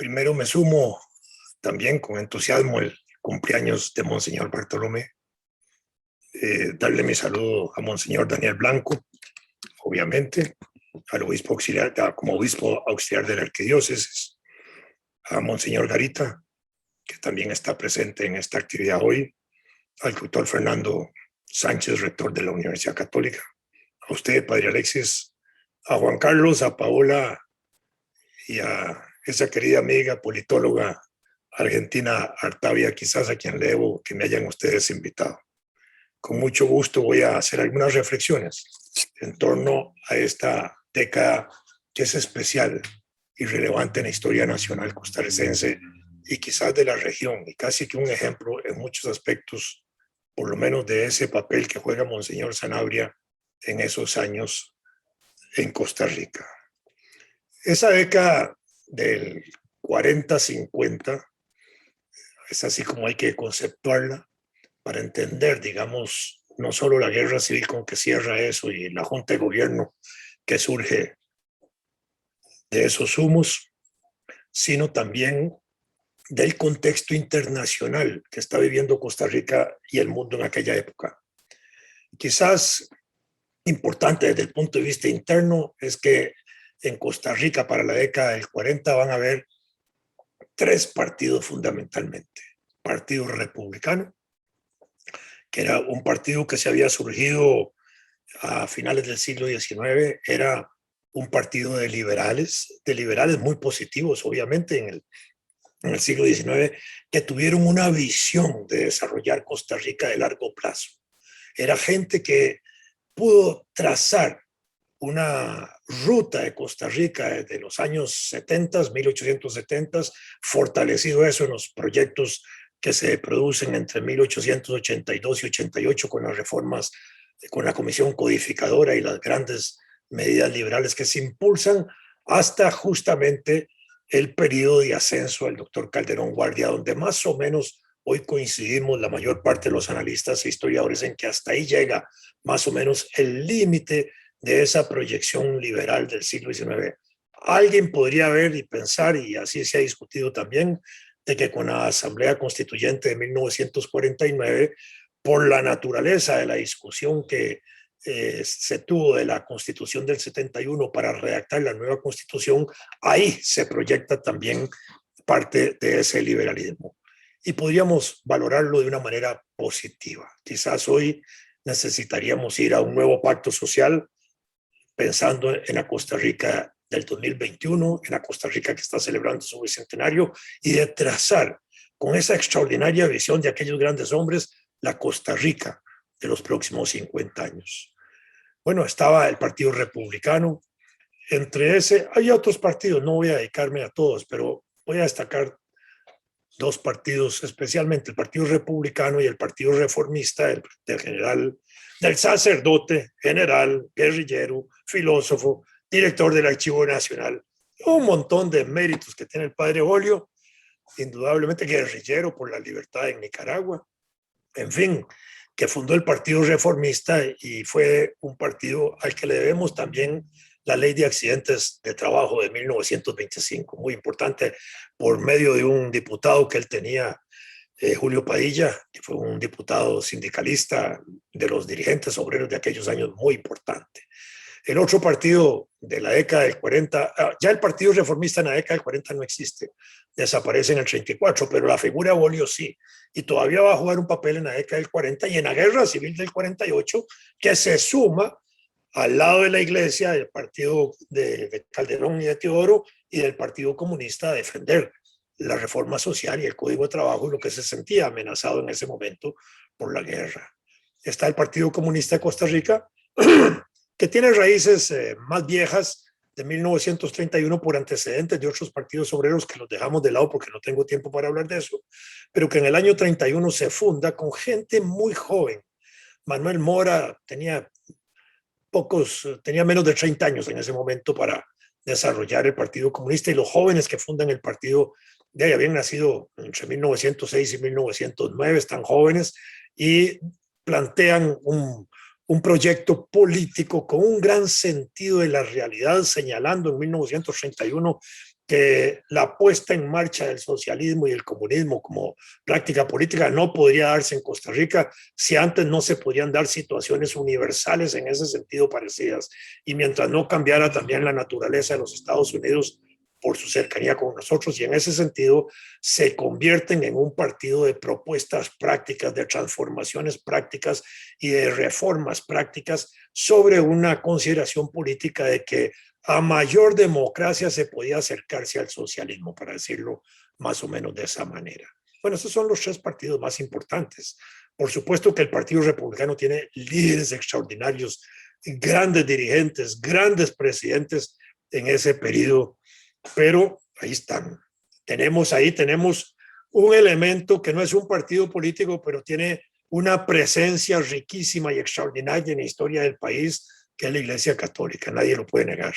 Primero me sumo también con entusiasmo el cumpleaños de Monseñor Bartolomé. Darle mi saludo a Monseñor Daniel Blanco, obviamente, al obispo auxiliar, como obispo auxiliar de la arquidiócesis, a Monseñor Garita, que también está presente en esta actividad hoy, al doctor Fernando Sánchez, rector de la Universidad Católica, a usted, Padre Alexis, a Juan Carlos, a Paola y a esa querida amiga politóloga argentina Artavia, quizás a quien le debo que me hayan ustedes invitado. Con mucho gusto voy a hacer algunas reflexiones en torno a esta década que es especial y relevante en la historia nacional costarricense y quizás de la región, y casi que un ejemplo en muchos aspectos, por lo menos de ese papel que juega Monseñor Sanabria en esos años en Costa Rica. Esa década del 40-50 es así como hay que conceptuarla para entender, digamos, no solo la guerra civil con que cierra eso y la junta de gobierno que surge de esos humos, sino también del contexto internacional que está viviendo Costa Rica y el mundo en aquella época. Quizás importante desde el punto de vista interno es que en Costa Rica para la década del 40 van a haber tres partidos fundamentalmente. Partido Republicano, que era un partido que se había surgido a finales del siglo XIX, era un partido de liberales muy positivos, obviamente, en el siglo XIX, que tuvieron una visión de desarrollar Costa Rica de largo plazo. Era gente que pudo trazar una ruta de Costa Rica desde los años 70, 1870, fortalecido eso en los proyectos que se producen entre 1882 y 88 con las reformas, con la Comisión Codificadora y las grandes medidas liberales que se impulsan hasta justamente el periodo de ascenso del doctor Calderón Guardia, donde más o menos hoy coincidimos la mayor parte de los analistas e historiadores en que hasta ahí llega más o menos el límite de esa proyección liberal del siglo XIX. Alguien podría ver y pensar, y así se ha discutido también, de que con la Asamblea Constituyente de 1949, por la naturaleza de la discusión que se tuvo de la Constitución del 71 para redactar la nueva Constitución, ahí se proyecta también parte de ese liberalismo. Y podríamos valorarlo de una manera positiva. Quizás hoy necesitaríamos ir a un nuevo pacto social, pensando en la Costa Rica del 2021, en la Costa Rica que está celebrando su bicentenario, y de trazar con esa extraordinaria visión de aquellos grandes hombres la Costa Rica de los próximos 50 años. Bueno, estaba el Partido Republicano. Entre ese, hay otros partidos, no voy a dedicarme a todos, pero voy a destacar dos partidos, especialmente el Partido Republicano y el Partido Reformista del general, del sacerdote, general, guerrillero, filósofo, director del Archivo Nacional, un montón de méritos que tiene el padre Olio, indudablemente guerrillero por la libertad en Nicaragua, en fin, que fundó el Partido Reformista y fue un partido al que le debemos también la ley de accidentes de trabajo de 1925, muy importante, por medio de un diputado que él tenía, Julio Padilla, que fue un diputado sindicalista de los dirigentes obreros de aquellos años, muy importante. El otro partido de la década del 40, ya el Partido Reformista en la década del 40 no existe, desaparece en el 34, pero la figura de Bolio sí, y todavía va a jugar un papel en la década del 40 y en la guerra civil del 48, que se suma al lado de la iglesia del partido de Calderón y de Teodoro y del Partido Comunista a defender la reforma social y el Código de Trabajo y lo que se sentía amenazado en ese momento por la guerra. Está el Partido Comunista de Costa Rica, que tiene raíces más viejas de 1931 por antecedentes de otros partidos obreros que los dejamos de lado porque no tengo tiempo para hablar de eso, pero que en el año 31 se funda con gente muy joven. Manuel Mora tenía menos de 30 años en ese momento para desarrollar el Partido Comunista, y los jóvenes que fundan el partido de ahí habían nacido entre 1906 y 1909, están jóvenes y plantean un proyecto político con un gran sentido de la realidad, señalando en 1931 que la puesta en marcha del socialismo y el comunismo como práctica política no podría darse en Costa Rica si antes no se podían dar situaciones universales en ese sentido parecidas. Y mientras no cambiara también la naturaleza de los Estados Unidos por su cercanía con nosotros, y en ese sentido se convierten en un partido de propuestas prácticas, de transformaciones prácticas y de reformas prácticas sobre una consideración política de que a mayor democracia se podía acercarse al socialismo, para decirlo más o menos de esa manera. Bueno, esos son los tres partidos más importantes. Por supuesto que el Partido Republicano tiene líderes extraordinarios, grandes dirigentes, grandes presidentes en ese periodo, pero ahí están. Tenemos un elemento que no es un partido político, pero tiene una presencia riquísima y extraordinaria en la historia del país, que es la Iglesia Católica. Nadie lo puede negar.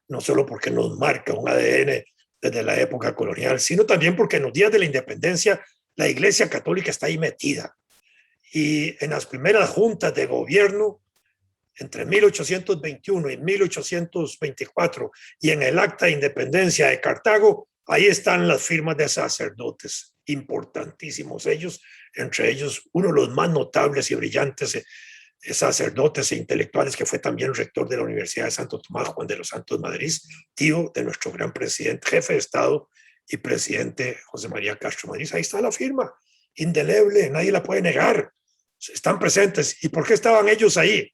No solo porque nos marca un ADN desde la época colonial, sino también porque en los días de la independencia la Iglesia Católica está ahí metida. Y en las primeras juntas de gobierno, entre 1821 y 1824, y en el Acta de Independencia de Cartago, ahí están las firmas de sacerdotes, importantísimos ellos, entre ellos uno de los más notables y brillantes sacerdotes e intelectuales, que fue también rector de la Universidad de Santo Tomás, Juan de los Santos Madrid, tío de nuestro gran presidente, jefe de Estado y presidente José María Castro Madrid. Ahí está la firma, indeleble, nadie la puede negar. Están presentes. ¿Y por qué estaban ellos ahí?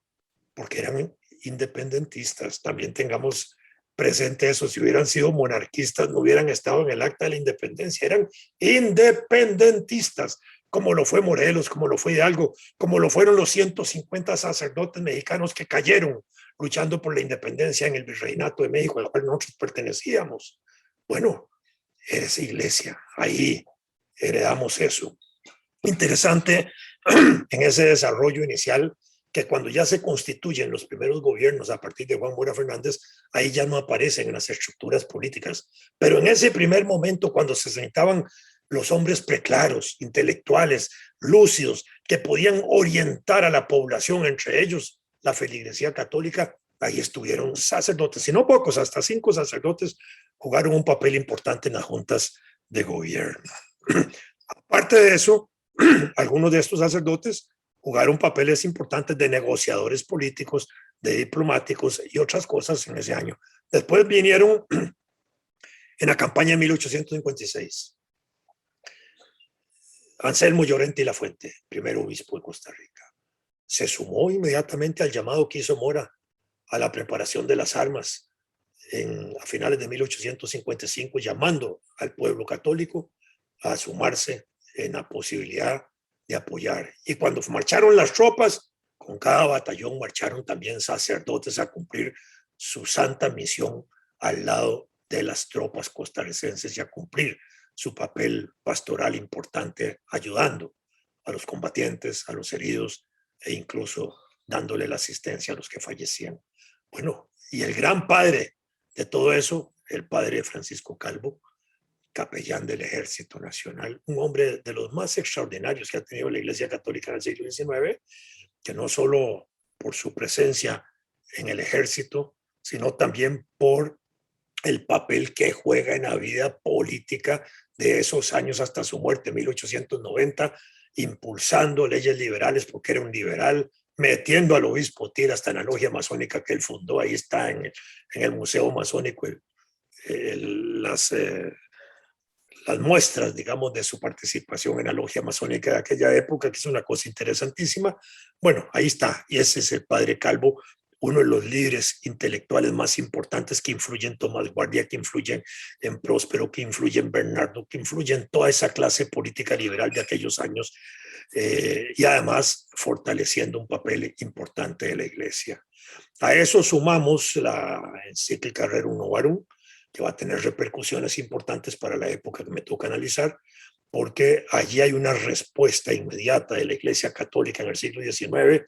Porque eran independentistas. También tengamos presente eso. Si hubieran sido monarquistas, no hubieran estado en el Acta de la Independencia. Eran independentistas, como lo fue Morelos, como lo fue Hidalgo, como lo fueron los 150 sacerdotes mexicanos que cayeron luchando por la independencia en el Virreinato de México, al cual nosotros pertenecíamos. Bueno, esa iglesia, ahí heredamos eso. Interesante en ese desarrollo inicial, que cuando ya se constituyen los primeros gobiernos a partir de Juan Mora Fernández, ahí ya no aparecen en las estructuras políticas. Pero en ese primer momento, cuando se sentaban los hombres preclaros, intelectuales, lúcidos, que podían orientar a la población, entre ellos la feligresía católica, ahí estuvieron sacerdotes, y no pocos, hasta 5 sacerdotes jugaron un papel importante en las juntas de gobierno. Aparte de eso, algunos de estos sacerdotes jugaron papeles importantes de negociadores políticos, de diplomáticos y otras cosas en ese año. Después vinieron en la campaña de 1856. Anselmo Llorente y Lafuente, primer obispo de Costa Rica, se sumó inmediatamente al llamado que hizo Mora a la preparación de las armas a finales de 1855, llamando al pueblo católico a sumarse en la posibilidad de apoyar. Y cuando marcharon las tropas, con cada batallón marcharon también sacerdotes a cumplir su santa misión al lado de las tropas costarricenses y a cumplir su papel pastoral importante, ayudando a los combatientes, a los heridos e incluso dándole la asistencia a los que fallecían. Bueno, y el gran padre de todo eso, el padre Francisco Calvo, capellán del Ejército Nacional, un hombre de los más extraordinarios que ha tenido la Iglesia Católica en el siglo XIX, que no solo por su presencia en el ejército, sino también por el papel que juega en la vida política de esos años hasta su muerte en 1890, impulsando leyes liberales porque era un liberal, metiendo al obispo Tira hasta en la logia masónica que él fundó. Ahí está en el Museo Masónico las muestras, digamos, de su participación en la logia masónica de aquella época, que es una cosa interesantísima. Bueno, ahí está, y ese es el padre Calvo, uno de los líderes intelectuales más importantes, que influyen en Tomás Guardia, que influyen en Próspero, que influyen en Bernardo, que influyen en toda esa clase política liberal de aquellos años, y además fortaleciendo un papel importante de la Iglesia. A eso sumamos la encíclica Rerum Novarum, que va a tener repercusiones importantes para la época que me toca analizar, porque allí hay una respuesta inmediata de la Iglesia Católica en el siglo XIX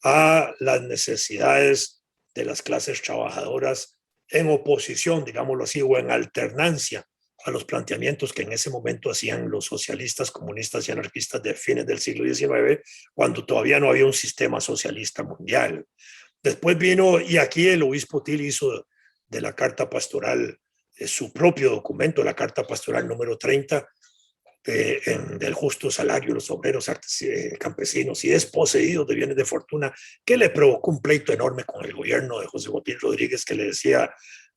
a las necesidades de las clases trabajadoras, en oposición, digámoslo así, o en alternancia a los planteamientos que en ese momento hacían los socialistas, comunistas y anarquistas de fines del siglo XIX, cuando todavía no había un sistema socialista mundial. Después vino, y aquí el obispo Til hizo de la carta pastoral su propio documento, la Carta Pastoral número 30, del justo salario de los obreros, campesinos y desposeídos de bienes de fortuna, que le provocó un pleito enorme con el gobierno de José Joaquín Rodríguez, que le decía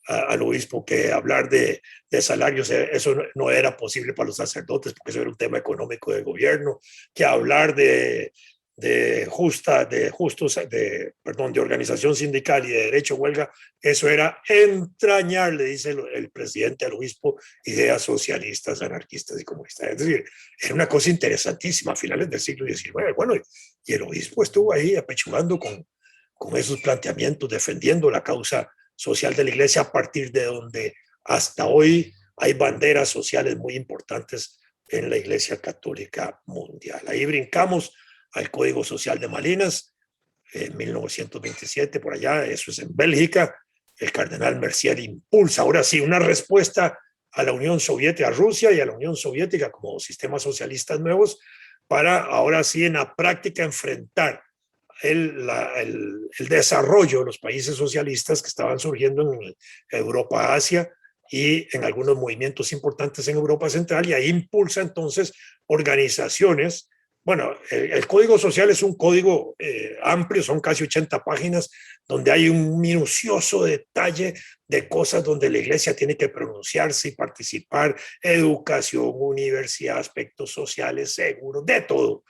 al obispo que hablar de salarios, eso no era posible para los sacerdotes, porque eso era un tema económico del gobierno, que hablar de organización sindical y de derecho a huelga, eso era entrañar, le dice el presidente al obispo, ideas socialistas, anarquistas y comunistas. Es decir, era una cosa interesantísima a finales del siglo XIX. Bueno, y el obispo estuvo ahí apechugando con esos planteamientos, defendiendo la causa social de la iglesia, a partir de donde hasta hoy hay banderas sociales muy importantes en la Iglesia Católica Mundial. Ahí brincamos al Código Social de Malines, en 1927, por allá, eso es en Bélgica. El cardenal Mercier impulsa, ahora sí, una respuesta a la Unión Soviética, a Rusia y a la Unión Soviética como sistemas socialistas nuevos, para ahora sí en la práctica enfrentar el desarrollo de los países socialistas que estaban surgiendo en Europa, Asia y en algunos movimientos importantes en Europa Central, y ahí impulsa entonces organizaciones. Bueno, el Código Social es un código amplio, son casi 80 páginas, donde hay un minucioso detalle de cosas donde la iglesia tiene que pronunciarse y participar: educación, universidad, aspectos sociales, seguros, de todo.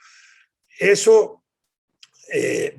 Eso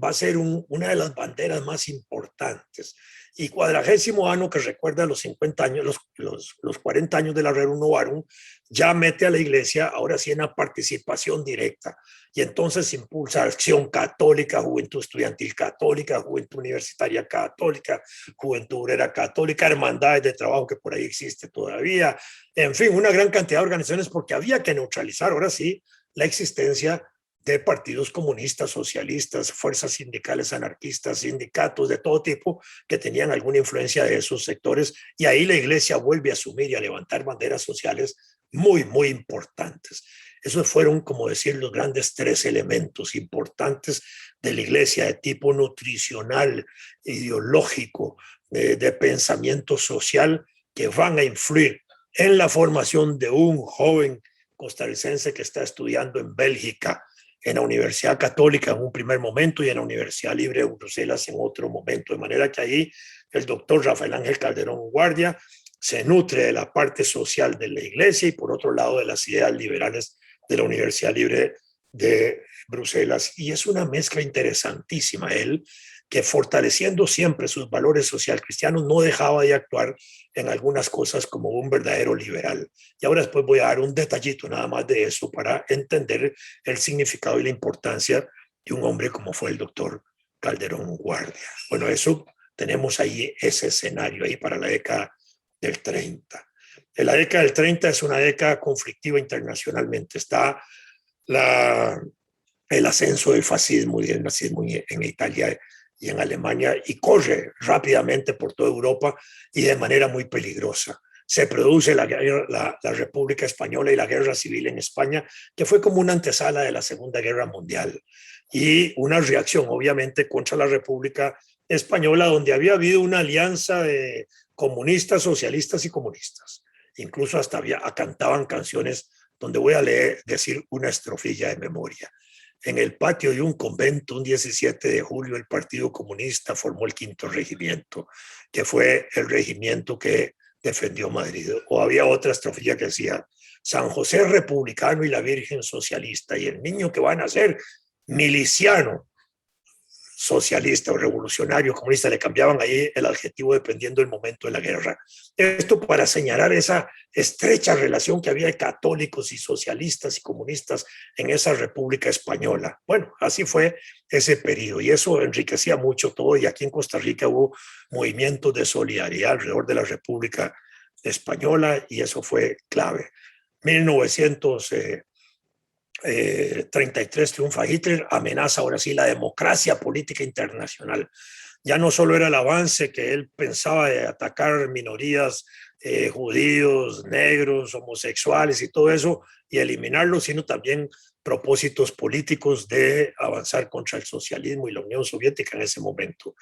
va a ser una de las banderas más importantes. Y 40º año, que recuerda los 50 años, los 40 años de la Rerum Novarum, ya mete a la iglesia ahora sí en la participación directa. Y entonces impulsa acción católica, juventud estudiantil católica, juventud universitaria católica, juventud obrera católica, hermandades de trabajo, que por ahí existe todavía. En fin, una gran cantidad de organizaciones, porque había que neutralizar ahora sí la existencia de partidos comunistas, socialistas, fuerzas sindicales anarquistas, sindicatos de todo tipo que tenían alguna influencia de esos sectores, y ahí la iglesia vuelve a asumir y a levantar banderas sociales muy, muy importantes. Esos fueron, como decir, los grandes tres elementos importantes de la iglesia, de tipo nutricional, ideológico, de pensamiento social, que van a influir en la formación de un joven costarricense que está estudiando en Bélgica, en la Universidad Católica en un primer momento y en la Universidad Libre de Bruselas en otro momento. De manera que ahí el doctor Rafael Ángel Calderón Guardia se nutre de la parte social de la iglesia y por otro lado de las ideas liberales de la Universidad Libre de Bruselas. Y es una mezcla interesantísima. Él, que fortaleciendo siempre sus valores social cristianos, no dejaba de actuar en algunas cosas como un verdadero liberal. Y ahora después voy a dar un detallito nada más de eso para entender el significado y la importancia de un hombre como fue el doctor Calderón Guardia. Bueno, eso tenemos ahí ese escenario ahí para la década del 30. La década del 30 es una década conflictiva internacionalmente. Está el ascenso del fascismo y del nazismo en Italia y en Alemania, y corre rápidamente por toda Europa y de manera muy peligrosa. Se produce la República Española y la Guerra Civil en España, que fue como una antesala de la Segunda Guerra Mundial, y una reacción obviamente contra la República Española, donde había habido una alianza de comunistas, socialistas y comunistas. Incluso hasta cantaban canciones donde voy a decir una estrofilla de memoria. En el patio de un convento, un 17 de julio, el Partido Comunista formó el 5º regimiento, que fue el regimiento que defendió Madrid. O había otra estrofilla que decía: San José republicano y la Virgen socialista, y el niño que va a nacer miliciano, socialista o revolucionario, comunista, le cambiaban ahí el adjetivo dependiendo del momento de la guerra. Esto para señalar esa estrecha relación que había de católicos y socialistas y comunistas en esa República Española. Bueno, así fue ese periodo y eso enriquecía mucho todo, y aquí en Costa Rica hubo movimientos de solidaridad alrededor de la República Española y eso fue clave. 1933 triunfa Hitler, amenaza ahora sí la democracia política internacional. Ya no solo era el avance que él pensaba de atacar minorías, judíos, negros, homosexuales y todo eso, y eliminarlos, sino también propósitos políticos de avanzar contra el socialismo y la Unión Soviética en ese momento.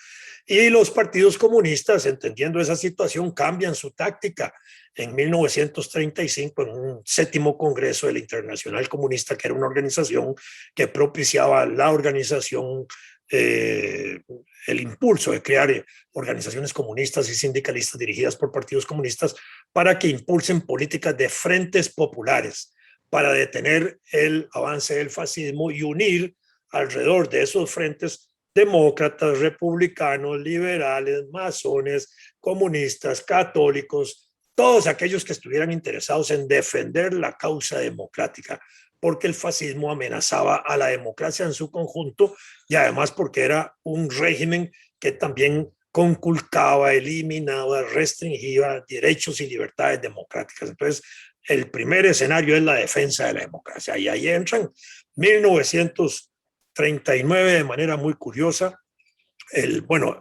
Y los partidos comunistas, entendiendo esa situación, cambian su táctica. En 1935, en un séptimo congreso de la Internacional Comunista, que era una organización que propiciaba la organización, el impulso de crear organizaciones comunistas y sindicalistas dirigidas por partidos comunistas para que impulsen políticas de frentes populares para detener el avance del fascismo y unir alrededor de esos frentes demócratas, republicanos, liberales, masones, comunistas, católicos, todos aquellos que estuvieran interesados en defender la causa democrática, porque el fascismo amenazaba a la democracia en su conjunto y además porque era un régimen que también conculcaba, eliminaba, restringía derechos y libertades democráticas. Entonces, el primer escenario es la defensa de la democracia y ahí entran 1939 de manera muy curiosa.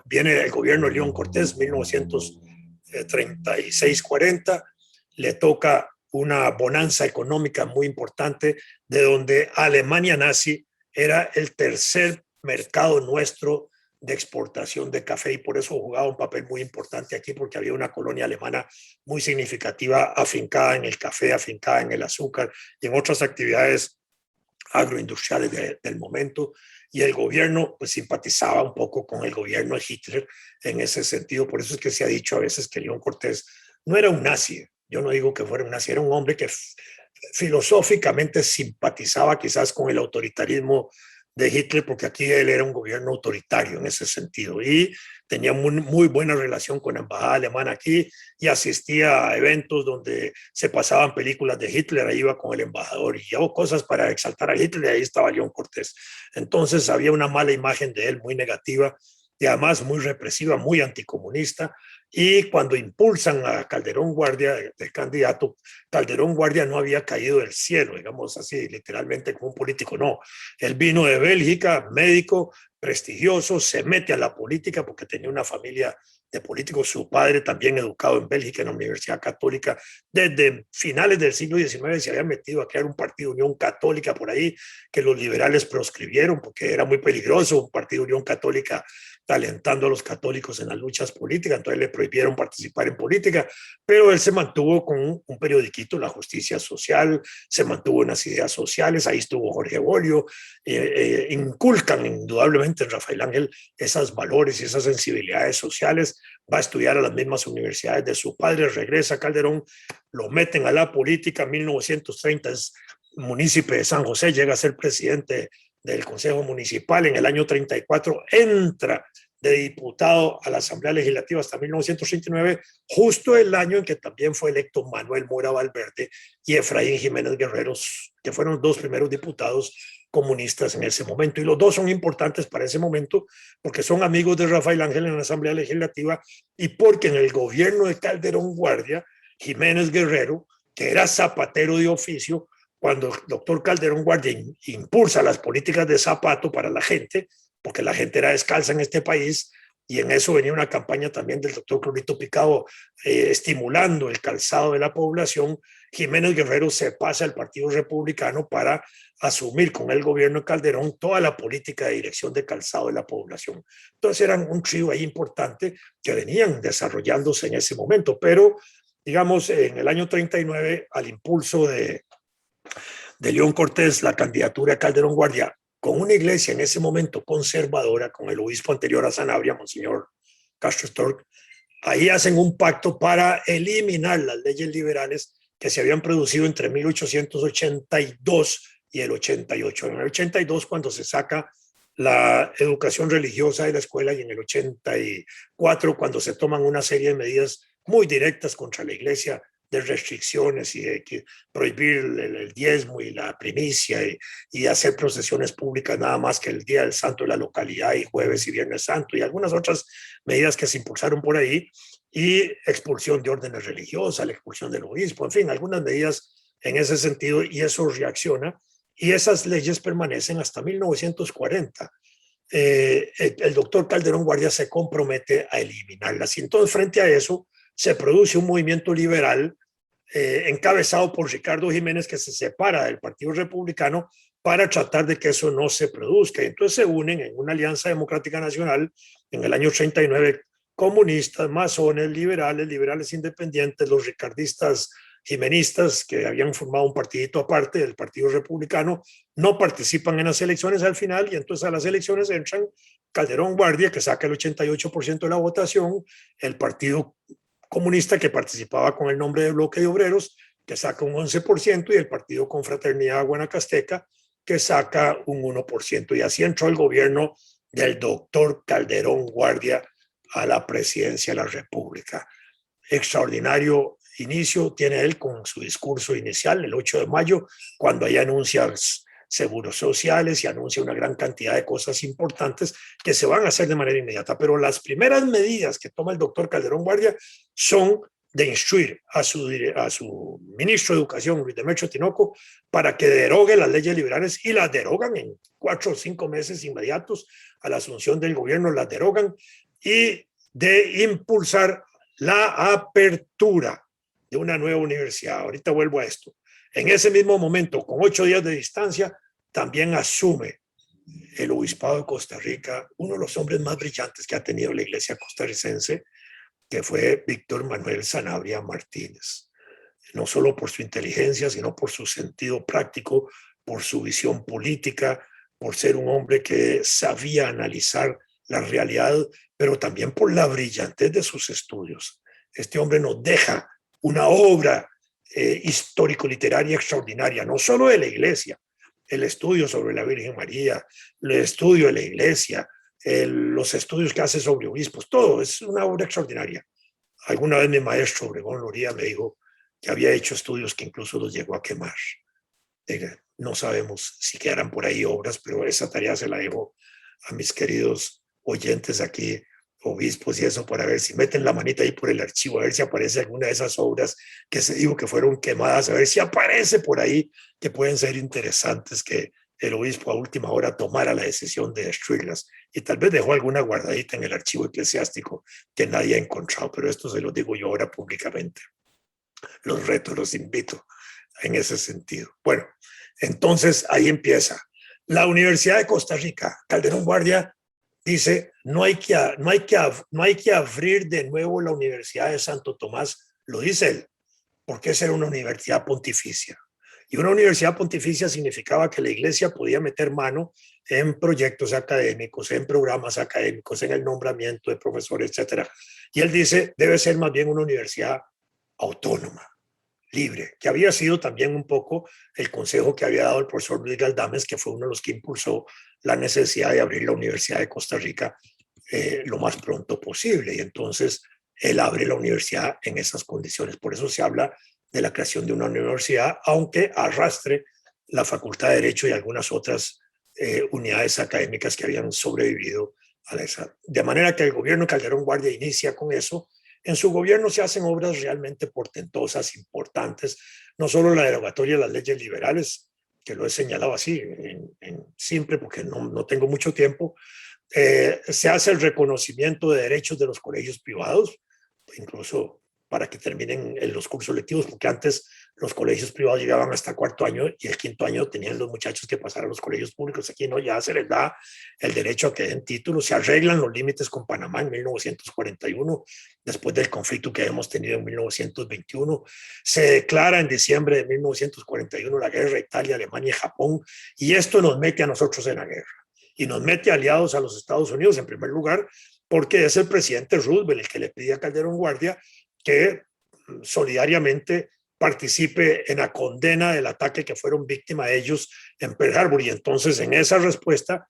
Viene el gobierno de León Cortés, 1936-40, le toca una bonanza económica muy importante, de donde Alemania nazi era el tercer mercado nuestro de exportación de café y por eso jugaba un papel muy importante aquí porque había una colonia alemana muy significativa afincada en el café, afincada en el azúcar y en otras actividades agroindustriales del momento y el gobierno pues simpatizaba un poco con el gobierno de Hitler en ese sentido. Por eso es que se ha dicho a veces que León Cortés no era un nazi. Yo no digo que fuera un nazi, era un hombre que filosóficamente simpatizaba quizás con el autoritarismo de Hitler, porque aquí él era un gobierno autoritario en ese sentido y tenía muy buena relación con la embajada alemana aquí y asistía a eventos donde se pasaban películas de Hitler, ahí iba con el embajador y llevó cosas para exaltar a Hitler y ahí estaba León Cortés. Entonces había una mala imagen de él, muy negativa y además muy represiva, muy anticomunista. Y cuando impulsan a Calderón Guardia, el candidato, Calderón Guardia no había caído del cielo, digamos así, literalmente como un político, no. Él vino de Bélgica, médico, prestigioso, se mete a la política porque tenía una familia de políticos, su padre también educado en Bélgica en la Universidad Católica, desde finales del siglo XIX se había metido a crear un partido Unión Católica por ahí, que los liberales proscribieron porque era muy peligroso, un partido Unión Católica alentando a los católicos en las luchas políticas, entonces le prohibieron participar en política, pero él se mantuvo con un periodiquito, La Justicia Social, se mantuvo en las ideas sociales, ahí estuvo Jorge Bolio, inculcan indudablemente en Rafael Ángel esos valores y esas sensibilidades sociales, va a estudiar a las mismas universidades de su padre, regresa a Calderón, lo meten a la política, en 1930 es munícipe de San José, llega a ser presidente del Consejo Municipal, en el año 34 entra de diputado a la Asamblea Legislativa hasta 1939, justo el año en que también fue electo Manuel Mora Valverde y Efraín Jiménez Guerreros, que fueron los dos primeros diputados comunistas en ese momento. Y los dos son importantes para ese momento porque son amigos de Rafael Ángel en la Asamblea Legislativa y porque en el gobierno de Calderón Guardia, Jiménez Guerrero, que era zapatero de oficio, cuando el doctor Calderón Guardia impulsa las políticas de zapato para la gente, porque la gente era descalza en este país, y en eso venía una campaña también del doctor Clorito Picado estimulando el calzado de la población, Jiménez Guerrero se pasa al Partido Republicano para asumir con el gobierno de Calderón toda la política de dirección de calzado de la población. Entonces eran un trío ahí importante que venían desarrollándose en ese momento, pero digamos en el año 39 al impulso de León Cortés, la candidatura a Calderón Guardia, con una iglesia en ese momento conservadora, con el obispo anterior a Sanabria, Monseñor Castro Stork, ahí hacen un pacto para eliminar las leyes liberales que se habían producido entre 1882 y el 88. En el 82, cuando se saca la educación religiosa de la escuela, y en el 84, cuando se toman una serie de medidas muy directas contra la iglesia, de restricciones y de prohibir el diezmo y la primicia y hacer procesiones públicas nada más que el Día del Santo de la localidad y jueves y viernes santo y algunas otras medidas que se impulsaron por ahí y expulsión de órdenes religiosas, la expulsión del obispo, en fin, algunas medidas en ese sentido y eso reacciona y esas leyes permanecen hasta 1940. El doctor Calderón Guardia se compromete a eliminarlas y entonces frente a eso se produce un movimiento liberal encabezado por Ricardo Jiménez que se separa del Partido Republicano para tratar de que eso no se produzca. Y entonces se unen en una alianza democrática nacional en el año 39, comunistas, masones, liberales independientes, los ricardistas jimenistas, que habían formado un partidito aparte del Partido Republicano, no participan en las elecciones al final, y entonces a las elecciones entran Calderón Guardia, que saca el 88% de la votación, el Partido Comunista, que participaba con el nombre de Bloque de Obreros, que saca un 11%, y el Partido Confraternidad Guanacasteca, que saca un 1%. Y así entró el gobierno del doctor Calderón Guardia a la presidencia de la República. Extraordinario inicio tiene él con su discurso inicial el 8 de mayo, cuando ahí anuncia seguros sociales y anuncia una gran cantidad de cosas importantes que se van a hacer de manera inmediata. Pero las primeras medidas que toma el doctor Calderón Guardia son de instruir a su ministro de Educación, Luis Demetrio Tinoco, para que derogue las leyes liberales, y las derogan en 4 o 5 meses inmediatos a la asunción del gobierno, las derogan, y de impulsar la apertura de una nueva universidad. Ahorita vuelvo a esto. En ese mismo momento, con 8 días de distancia, también asume el obispado de Costa Rica uno de los hombres más brillantes que ha tenido la iglesia costarricense, que fue Víctor Manuel Sanabria Martínez. No solo por su inteligencia, sino por su sentido práctico, por su visión política, por ser un hombre que sabía analizar la realidad, pero también por la brillantez de sus estudios. Este hombre nos deja una obra histórico-literaria extraordinaria, no solo de la iglesia, el estudio sobre la Virgen María, el estudio de la iglesia, los estudios que hace sobre obispos, todo es una obra extraordinaria. Alguna vez mi maestro Obregón Loría me dijo que había hecho estudios que incluso los llegó a quemar. No sabemos si quedarán por ahí obras, pero esa tarea se la dejo a mis queridos oyentes aquí, obispos y eso, para ver si meten la manita ahí por el archivo, a ver si aparece alguna de esas obras que se dijo que fueron quemadas, a ver si aparece por ahí, que pueden ser interesantes, que el obispo a última hora tomara la decisión de destruirlas, y tal vez dejó alguna guardadita en el archivo eclesiástico que nadie ha encontrado, pero esto se lo digo yo ahora públicamente. Los reto, los invito en ese sentido. Bueno, entonces ahí empieza. La Universidad de Costa Rica, Calderón Guardia dice, no hay que abrir de nuevo la Universidad de Santo Tomás, lo dice él, porque esa era una universidad pontificia. Y una universidad pontificia significaba que la iglesia podía meter mano en proyectos académicos, en programas académicos, en el nombramiento de profesores, etc. Y él dice, debe ser más bien una universidad autónoma, libre, que había sido también un poco el consejo que había dado el profesor Luis Galdames, que fue uno de los que impulsó la necesidad de abrir la Universidad de Costa Rica lo más pronto posible. Y entonces él abre la universidad en esas condiciones. Por eso se habla de la creación de una universidad, aunque arrastre la Facultad de Derecho y algunas otras unidades académicas que habían sobrevivido a esa. De manera que el gobierno Calderón Guardia inicia con eso. En su gobierno se hacen obras realmente portentosas, importantes, no solo la derogatoria de las leyes liberales, que lo he señalado así, en simple, porque no tengo mucho tiempo. Se hace el reconocimiento de derechos de los colegios privados, incluso para que terminen en los cursos lectivos, porque antes los colegios privados llegaban hasta 4º año y el 5º año tenían los muchachos que pasar a los colegios públicos. Aquí no, ya se les da el derecho a que den títulos. Se arreglan los límites con Panamá en 1941, después del conflicto que hemos tenido en 1921. Se declara en diciembre de 1941 la guerra Italia, Alemania y Japón, y esto nos mete a nosotros en la guerra y nos mete aliados a los Estados Unidos en primer lugar, porque es el presidente Roosevelt el que le pide a Calderón Guardia que solidariamente participe en la condena del ataque que fueron víctimas de ellos en Pearl Harbor. Y entonces en esa respuesta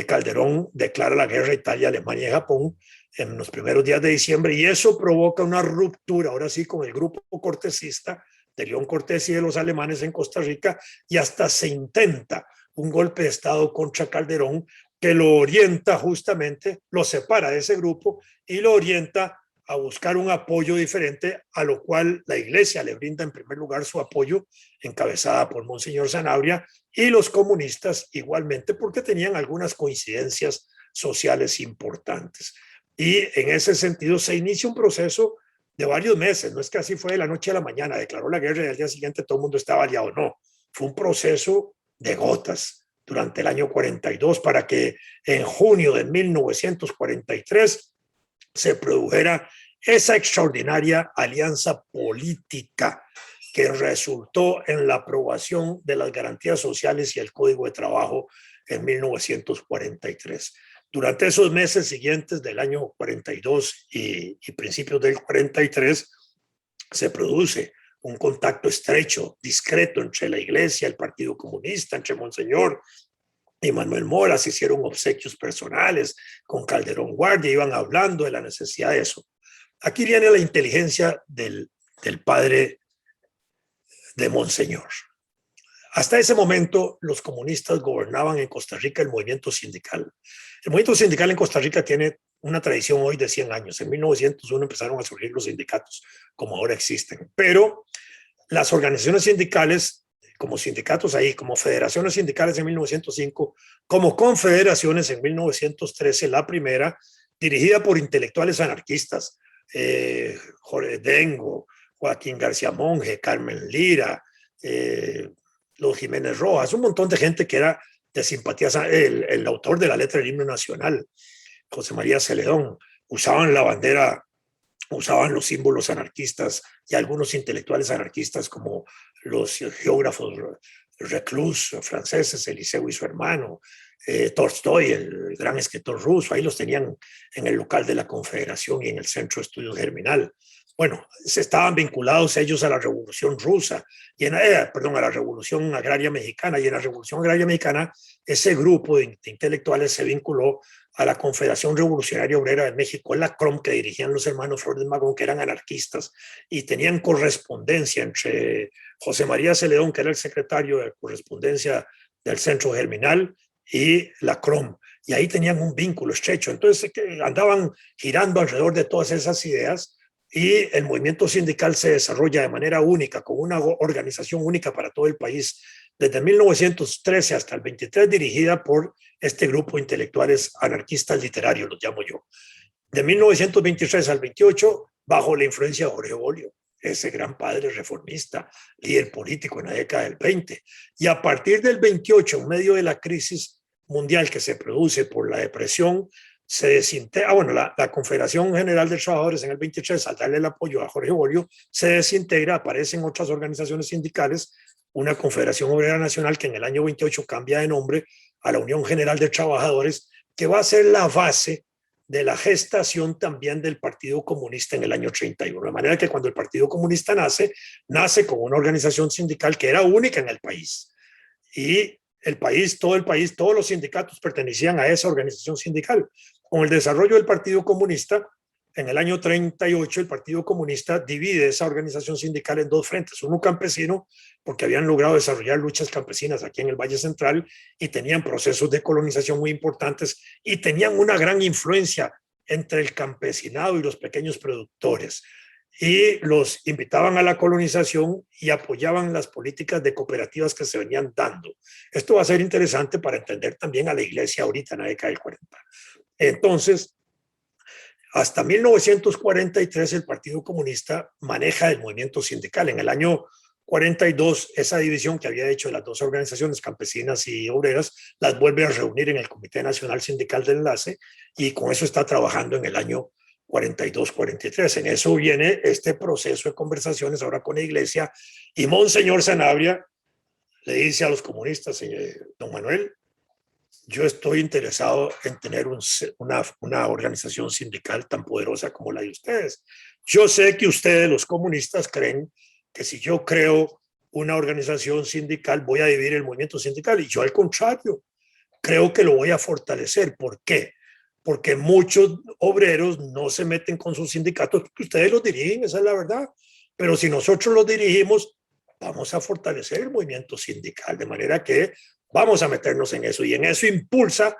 Calderón declara la guerra a Italia, Alemania y Japón en los primeros días de diciembre, y eso provoca una ruptura, ahora sí, con el grupo cortesista de León Cortés y de los alemanes en Costa Rica, y hasta se intenta un golpe de Estado contra Calderón que lo orienta justamente, lo separa de ese grupo y lo orienta a buscar un apoyo diferente, a lo cual la iglesia le brinda en primer lugar su apoyo, encabezada por Monseñor Sanabria, y los comunistas igualmente, porque tenían algunas coincidencias sociales importantes. Y en ese sentido se inicia un proceso de varios meses, no es que así fue de la noche a la mañana, declaró la guerra y al día siguiente todo el mundo estaba aliado, no, fue un proceso de gotas durante el año 42 para que en junio de 1943 se produjera esa extraordinaria alianza política que resultó en la aprobación de las garantías sociales y el Código de Trabajo en 1943. Durante esos meses siguientes del año 42 y principios del 43 se produce un contacto estrecho, discreto entre la Iglesia, el Partido Comunista, entre Monseñor y Manuel Mora. Se hicieron obsequios personales con Calderón Guardia, iban hablando de la necesidad de eso. Aquí viene la inteligencia del padre de Monseñor. Hasta ese momento, los comunistas gobernaban en Costa Rica el movimiento sindical. El movimiento sindical en Costa Rica tiene una tradición hoy de 100 años. En 1901 empezaron a surgir los sindicatos, como ahora existen. Pero las organizaciones sindicales, como sindicatos ahí, como federaciones sindicales en 1905, como confederaciones en 1913, la primera, dirigida por intelectuales anarquistas, Jorge Dengo, Joaquín García Monge, Carmen Lira, los Jiménez Rojas, un montón de gente que era de simpatías. El autor de la letra del himno nacional, José María Celedón, usaban la bandera, usaban los símbolos anarquistas, y algunos intelectuales anarquistas como los geógrafos Reclus franceses, Eliseo y su hermano, Tolstoy, el gran escritor ruso, ahí los tenían en el local de la Confederación y en el Centro de Estudios Germinal. Bueno, se estaban vinculados ellos a la Revolución Rusa, a la Revolución Agraria Mexicana, y en la Revolución Agraria Mexicana ese grupo de intelectuales se vinculó a la Confederación Revolucionaria Obrera de México, la CROM, que dirigían los hermanos Flores Magón, que eran anarquistas, y tenían correspondencia entre José María Celedón, que era el secretario de correspondencia del Centro Germinal, y la CROM, y ahí tenían un vínculo estrecho. Entonces andaban girando alrededor de todas esas ideas, y el movimiento sindical se desarrolla de manera única, con una organización única para todo el país, desde 1913 hasta el 23, dirigida por este grupo de intelectuales anarquistas literarios, los llamo yo. De 1923 al 28, bajo la influencia de Jorge Bolio, ese gran padre reformista, líder político en la década del 20. Y a partir del 28, en medio de la crisis mundial que se produce por la depresión, se desintegra, la Confederación General de Trabajadores en el 23, al darle el apoyo a Jorge Bolio, se desintegra, aparecen otras organizaciones sindicales, una Confederación Obrera Nacional que en el año 28 cambia de nombre a la Unión General de Trabajadores, que va a ser la base de la gestación también del Partido Comunista en el año 31. De manera que cuando el Partido Comunista nace con una organización sindical que era única en el país. Y todo el país, todos los sindicatos pertenecían a esa organización sindical. Con el desarrollo del Partido Comunista, en el año 38, el Partido Comunista divide esa organización sindical en dos frentes. Uno campesino, porque habían logrado desarrollar luchas campesinas aquí en el Valle Central y tenían procesos de colonización muy importantes y tenían una gran influencia entre el campesinado y los pequeños productores. Y los invitaban a la colonización y apoyaban las políticas de cooperativas que se venían dando. Esto va a ser interesante para entender también a la iglesia ahorita en la década del 40. Entonces, hasta 1943 el Partido Comunista maneja el movimiento sindical. En el año 42, esa división que había hecho de las dos organizaciones campesinas y obreras, las vuelve a reunir en el Comité Nacional Sindical de Enlace, y con eso está trabajando en el año 42-43. En eso viene este proceso de conversaciones ahora con la iglesia, y Monseñor Sanabria le dice a los comunistas: don Manuel, yo estoy interesado en tener una organización sindical tan poderosa como la de ustedes. Yo sé que ustedes, los comunistas, creen que si yo creo una organización sindical voy a dividir el movimiento sindical, y yo al contrario, creo que lo voy a fortalecer. ¿Por qué? Porque muchos obreros no se meten con sus sindicatos porque ustedes los dirigen, esa es la verdad. Pero si nosotros los dirigimos, vamos a fortalecer el movimiento sindical, de manera que vamos a meternos en eso. Y en eso impulsa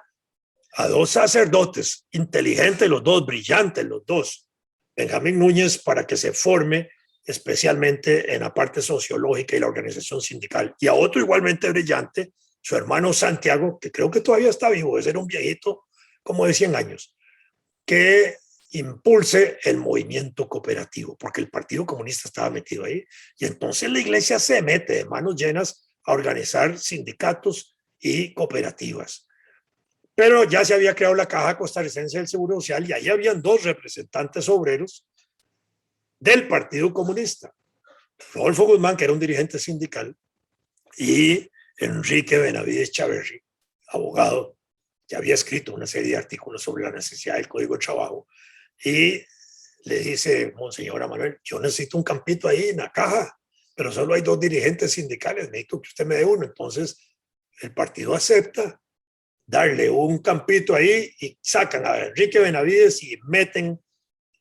a dos sacerdotes inteligentes, los dos, brillantes los dos, Benjamín Núñez, para que se forme especialmente en la parte sociológica y la organización sindical, y a otro igualmente brillante, su hermano Santiago, que creo que todavía está vivo, ese era un viejito como de 100 años, que impulse el movimiento cooperativo, porque el Partido Comunista estaba metido ahí. Y entonces la iglesia se mete de manos llenas a organizar sindicatos y cooperativas. Pero ya se había creado la Caja Costarricense del Seguro Social y ahí habían dos representantes obreros del Partido Comunista. Rodolfo Guzmán, que era un dirigente sindical, y Enrique Benavides Chaverri, abogado, que había escrito una serie de artículos sobre la necesidad del Código de Trabajo. Y le dice, Monseñor Manuel, yo necesito un campito ahí en la caja, pero solo hay dos dirigentes sindicales, necesito que usted me dé uno. Entonces el partido acepta darle un campito ahí y sacan a Enrique Benavides y meten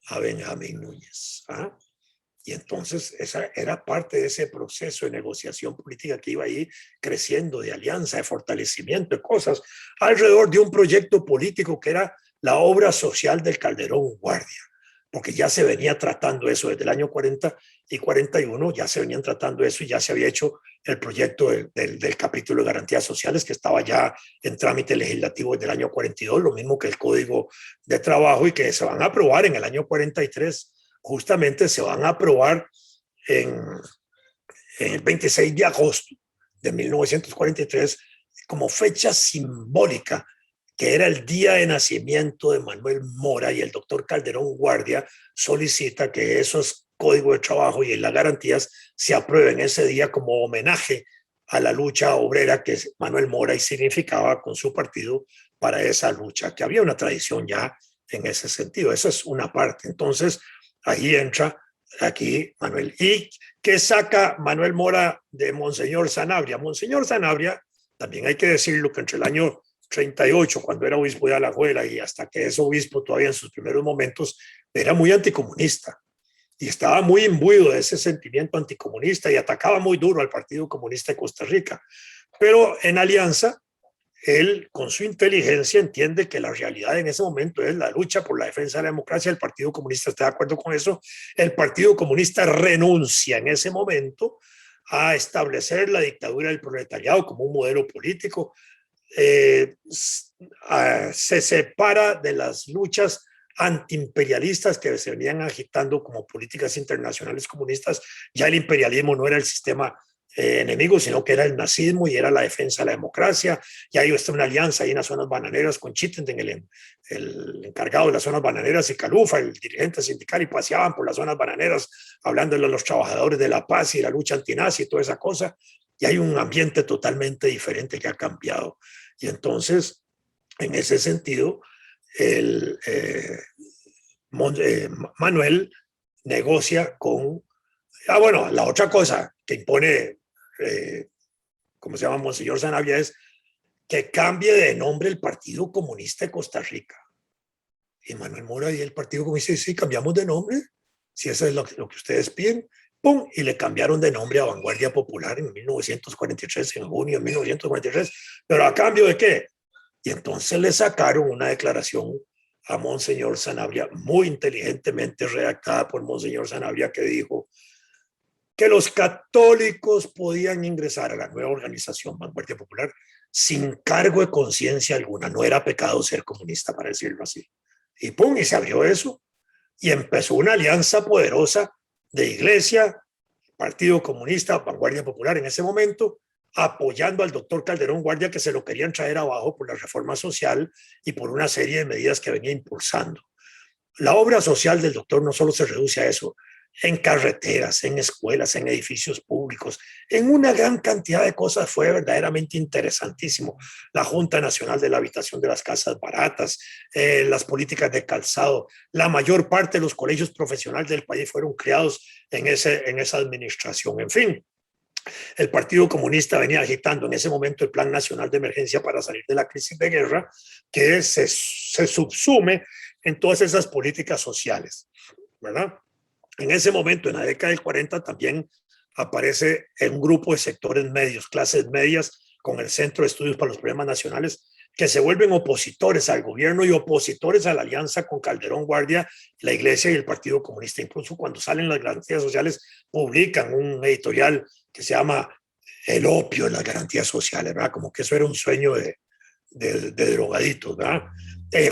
a Benjamín Núñez. ¿Ah? Y entonces esa era parte de ese proceso de negociación política que iba ahí creciendo, de alianza, de fortalecimiento, de cosas, alrededor de un proyecto político que era la obra social del Calderón Guardia, porque ya se venía tratando eso desde el año 40 y 41, ya se venían tratando eso y ya se había hecho el proyecto del capítulo de garantías sociales que estaba ya en trámite legislativo desde el año 42, lo mismo que el Código de Trabajo, y que se van a aprobar en el año 43. Justamente se van a aprobar en el 26 de agosto de 1943 como fecha simbólica, que era el día de nacimiento de Manuel Mora, y el doctor Calderón Guardia solicita que esos códigos de trabajo y las garantías se aprueben ese día como homenaje a la lucha obrera que Manuel Mora significaba con su partido para esa lucha, que había una tradición ya en ese sentido. Esa es una parte. Entonces, ahí entra aquí Manuel. ¿Y qué saca Manuel Mora de Monseñor Sanabria? Monseñor Sanabria, también hay que decirlo, que entre el año 38, cuando era obispo de Alajuela, y hasta que es obispo todavía en sus primeros momentos, era muy anticomunista y estaba muy imbuido de ese sentimiento anticomunista y atacaba muy duro al Partido Comunista de Costa Rica. Pero en alianza, él con su inteligencia entiende que la realidad en ese momento es la lucha por la defensa de la democracia. El Partido Comunista está de acuerdo con eso. El Partido Comunista renuncia en ese momento a establecer la dictadura del proletariado como un modelo político. Se separa de las luchas antiimperialistas que se venían agitando como políticas internacionales comunistas. Ya el imperialismo no era el sistema enemigo, sino que era el nazismo y era la defensa de la democracia. Y ahí está una alianza ahí en las zonas bananeras con Chittenden, el encargado de las zonas bananeras, y Calufa, el dirigente sindical, y paseaban por las zonas bananeras hablándole a los trabajadores de la paz y la lucha antinazi y toda esa cosa. Y hay un ambiente totalmente diferente que ha cambiado. Y entonces, en ese sentido, Manuel negocia con... bueno, la otra cosa que impone, ¿cómo se llama? Monseñor Sanabria, es que cambie de nombre el Partido Comunista de Costa Rica. Y Manuel Mora y el Partido Comunista dicen, sí, cambiamos de nombre, si eso es lo que ustedes piden. ¡Pum! Y le cambiaron de nombre a Vanguardia Popular en 1943, en junio de 1943. ¿Pero a cambio de qué? Y entonces le sacaron una declaración a Monseñor Sanabria, muy inteligentemente redactada por Monseñor Sanabria, que dijo que los católicos podían ingresar a la nueva organización Vanguardia Popular sin cargo de conciencia alguna. No era pecado ser comunista, para decirlo así. Y ¡pum! Y se abrió eso. Y empezó una alianza poderosa de Iglesia, Partido Comunista, Vanguardia Popular en ese momento, apoyando al doctor Calderón Guardia, que se lo querían traer abajo por la reforma social y por una serie de medidas que venía impulsando. La obra social del doctor no solo se reduce a eso, en carreteras, en escuelas, en edificios públicos, en una gran cantidad de cosas. Fue verdaderamente interesantísimo. La Junta Nacional de la Habitación de las Casas Baratas, las políticas de calzado, la mayor parte de los colegios profesionales del país fueron creados en esa administración. En fin, el Partido Comunista venía agitando en ese momento el Plan Nacional de Emergencia para salir de la crisis de guerra, que se subsume en todas esas políticas sociales, ¿verdad? En ese momento, en la década del 40, también aparece un grupo de sectores medios, clases medias, con el Centro de Estudios para los Problemas Nacionales, que se vuelven opositores al gobierno y opositores a la alianza con Calderón Guardia, la Iglesia y el Partido Comunista. Incluso cuando salen las garantías sociales, publican un editorial que se llama El opio de las garantías sociales, ¿verdad? Como que eso era un sueño de drogaditos, ¿verdad?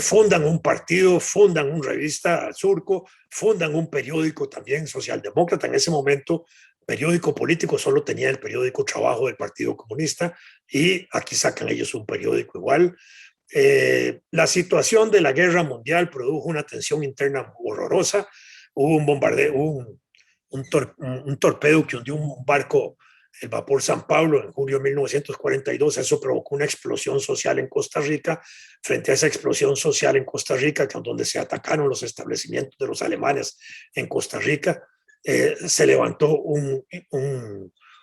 Fundan un partido, fundan una revista Surco, fundan un periódico también socialdemócrata. En ese momento periódico político solo tenía el periódico Trabajo del Partido Comunista y aquí sacan ellos un periódico igual. La situación de la guerra mundial produjo una tensión interna horrorosa. Hubo un bombardeo, un torpedo que hundió un barco, el vapor San Pablo, en julio de 1942. Eso provocó una explosión social en Costa Rica. Frente a esa explosión social en Costa Rica, donde se atacaron los establecimientos de los alemanes en Costa Rica, se levantó un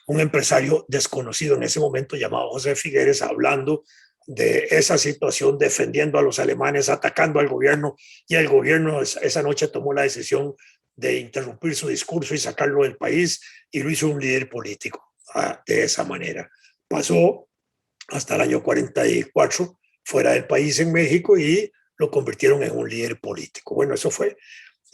empresario desconocido en ese momento llamado José Figueres, hablando de esa situación, defendiendo a los alemanes, atacando al gobierno, y el gobierno esa noche tomó la decisión de interrumpir su discurso y sacarlo del país, y lo hizo un líder político de esa manera. Pasó hasta el año 44 fuera del país en México y lo convirtieron en un líder político. Bueno, eso fue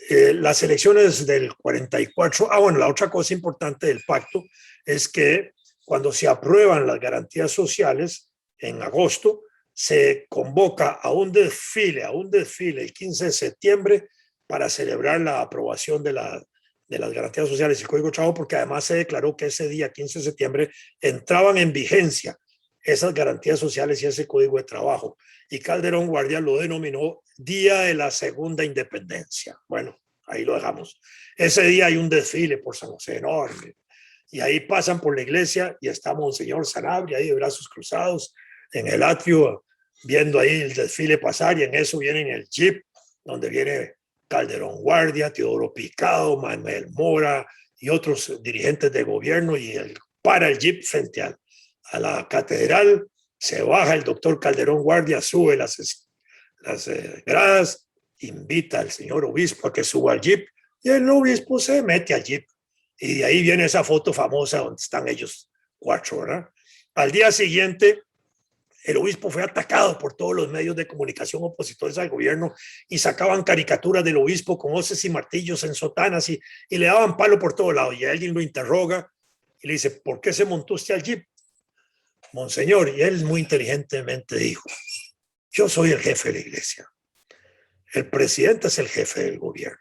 las elecciones del 44. Bueno, la otra cosa importante del pacto es que cuando se aprueban las garantías sociales en agosto, se convoca a un desfile el 15 de septiembre para celebrar la aprobación de las garantías sociales y el Código de Trabajo, porque además se declaró que ese día, 15 de septiembre, entraban en vigencia esas garantías sociales y ese Código de Trabajo. Y Calderón Guardia lo denominó Día de la Segunda Independencia. Bueno, ahí lo dejamos. Ese día hay un desfile por San José enorme. Y ahí pasan por la iglesia y está Monseñor Sanabria ahí de brazos cruzados en el atrio, viendo ahí el desfile pasar, y en eso viene en el jeep, donde viene Calderón Guardia, Teodoro Picado, Manuel Mora y otros dirigentes de gobierno, y para el jeep frente a la catedral. Se baja el doctor Calderón Guardia, sube las gradas, invita al señor obispo a que suba al jeep, y el obispo se mete al jeep. Y de ahí viene esa foto famosa donde están ellos cuatro, ¿verdad? Al día siguiente, el obispo fue atacado por todos los medios de comunicación opositores al gobierno, y sacaban caricaturas del obispo con hoces y martillos en sotanas, y le daban palo por todo lado. Y alguien lo interroga y le dice: ¿por qué se montó usted al jeep, monseñor? Y él muy inteligentemente dijo: yo soy el jefe de la iglesia, el presidente es el jefe del gobierno.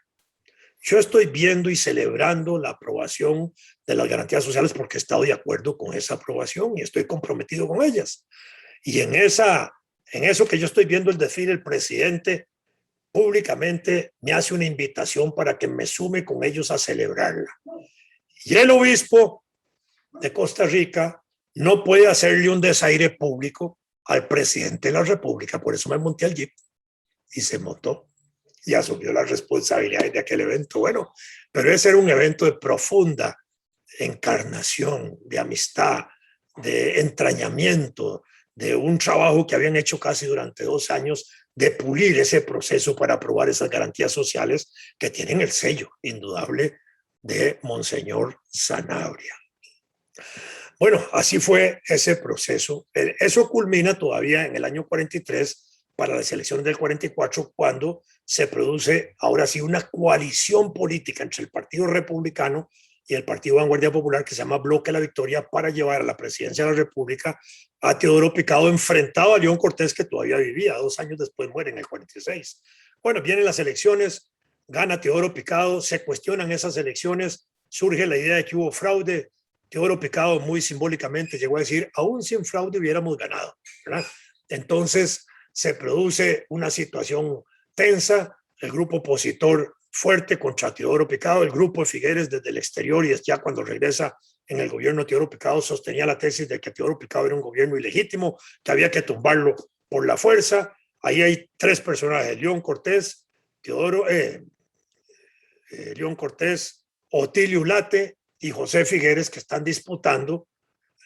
Yo estoy viendo y celebrando la aprobación de las garantías sociales porque he estado de acuerdo con esa aprobación y estoy comprometido con ellas. Y en eso que yo estoy viendo el desfile, el presidente públicamente me hace una invitación para que me sume con ellos a celebrarla. Y el obispo de Costa Rica no puede hacerle un desaire público al presidente de la República. Por eso me monté al jeep y se montó y asumió las responsabilidades de aquel evento. Bueno, pero ese era un evento de profunda encarnación, de amistad, de entrañamiento, de un trabajo que habían hecho casi durante 2 años de pulir ese proceso para aprobar esas garantías sociales que tienen el sello indudable de Monseñor Sanabria. Bueno, así fue ese proceso. Eso culmina todavía en el año 43 para las elecciones del 44, cuando se produce ahora sí una coalición política entre el Partido Republicano y el Partido Vanguardia Popular, que se llama Bloque de la Victoria, para llevar a la presidencia de la República a Teodoro Picado, enfrentado a León Cortés, que todavía vivía. 2 años después muere en el 46. Bueno, vienen las elecciones, gana Teodoro Picado, se cuestionan esas elecciones, surge la idea de que hubo fraude. Teodoro Picado muy simbólicamente llegó a decir: aún sin fraude hubiéramos ganado, ¿verdad? Entonces se produce una situación tensa, el grupo opositor fuerte contra Teodoro Picado, el grupo de Figueres desde el exterior, y es ya cuando regresa en el gobierno Teodoro Picado, sostenía la tesis de que Teodoro Picado era un gobierno ilegítimo, que había que tumbarlo por la fuerza. Ahí hay 3 personajes: León Cortés, León Cortés, Otilio Ulate y José Figueres, que están disputando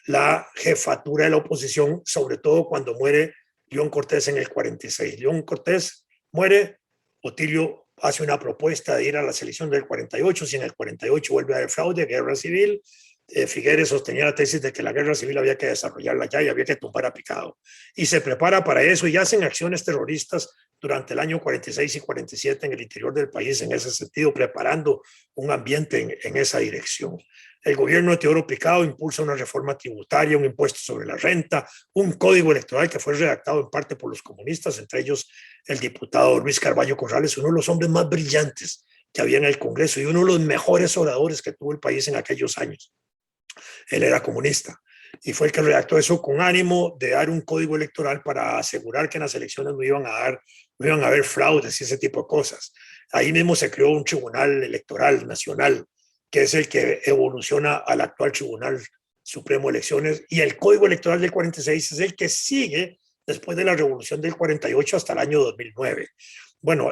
la jefatura de la oposición, sobre todo cuando muere León Cortés en el 46. León Cortés muere, Otilio hace una propuesta de ir a la elecciones del 48, si en el 48 vuelve a haber fraude, guerra civil. Figueres sostenía la tesis de que la guerra civil había que desarrollarla ya y había que tumbar a Picado. Y se prepara para eso y hacen acciones terroristas durante el año 46 y 47 en el interior del país, en ese sentido, preparando un ambiente en esa dirección. El gobierno de Teodoro Picado impulsa una reforma tributaria, un impuesto sobre la renta, un código electoral que fue redactado en parte por los comunistas, entre ellos el diputado Luis Carballo Corrales, uno de los hombres más brillantes que había en el Congreso y uno de los mejores oradores que tuvo el país en aquellos años. Él era comunista y fue el que redactó eso con ánimo de dar un código electoral para asegurar que en las elecciones no iban a haber fraudes y ese tipo de cosas. Ahí mismo se creó un tribunal electoral nacional, que es el que evoluciona al actual Tribunal Supremo de Elecciones, y el código electoral del 46 es el que sigue después de la revolución del 48 hasta el año 2009. Bueno,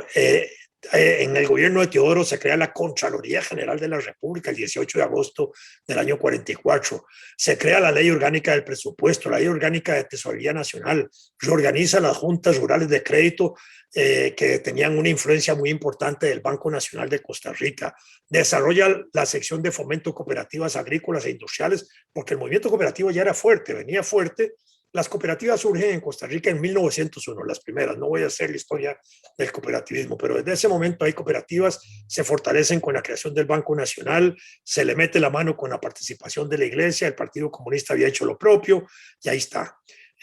en el gobierno de Teodoro se crea la Contraloría General de la República el 18 de agosto del año 44. Se crea la Ley Orgánica del Presupuesto, la Ley Orgánica de Tesorería Nacional, reorganiza las juntas rurales de crédito que tenían una influencia muy importante del Banco Nacional de Costa Rica, desarrolla la sección de fomento de cooperativas agrícolas e industriales, porque el movimiento cooperativo ya era fuerte, venía fuerte. Las cooperativas surgen en Costa Rica en 1901, las primeras. No voy a hacer la historia del cooperativismo, pero desde ese momento hay cooperativas, se fortalecen con la creación del Banco Nacional, se le mete la mano con la participación de la Iglesia, el Partido Comunista había hecho lo propio, y ahí está.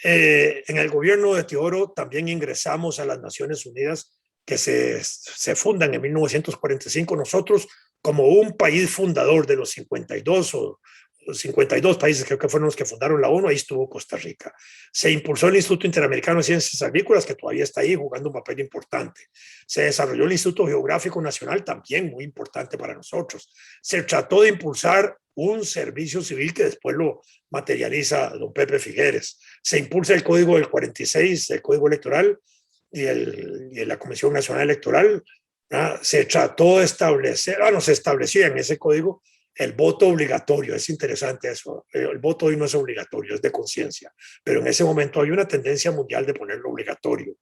En el gobierno de Teodoro también ingresamos a las Naciones Unidas, que se fundan en 1945. Nosotros, como un país fundador de los 52 o 52 países creo que fueron los que fundaron la ONU, ahí estuvo Costa Rica. Se impulsó el Instituto Interamericano de Ciencias Agrícolas, que todavía está ahí jugando un papel importante. Se desarrolló el Instituto Geográfico Nacional, también muy importante para nosotros. Se trató de impulsar un servicio civil que después lo materializa don Pepe Figueres. Se impulsa el Código del 46, el Código Electoral y la Comisión Nacional Electoral. Se trató de establecer, se establecía en ese código el voto obligatorio. Es interesante eso. El voto hoy no es obligatorio, es de conciencia, pero en ese momento hay una tendencia mundial de ponerlo obligatorio.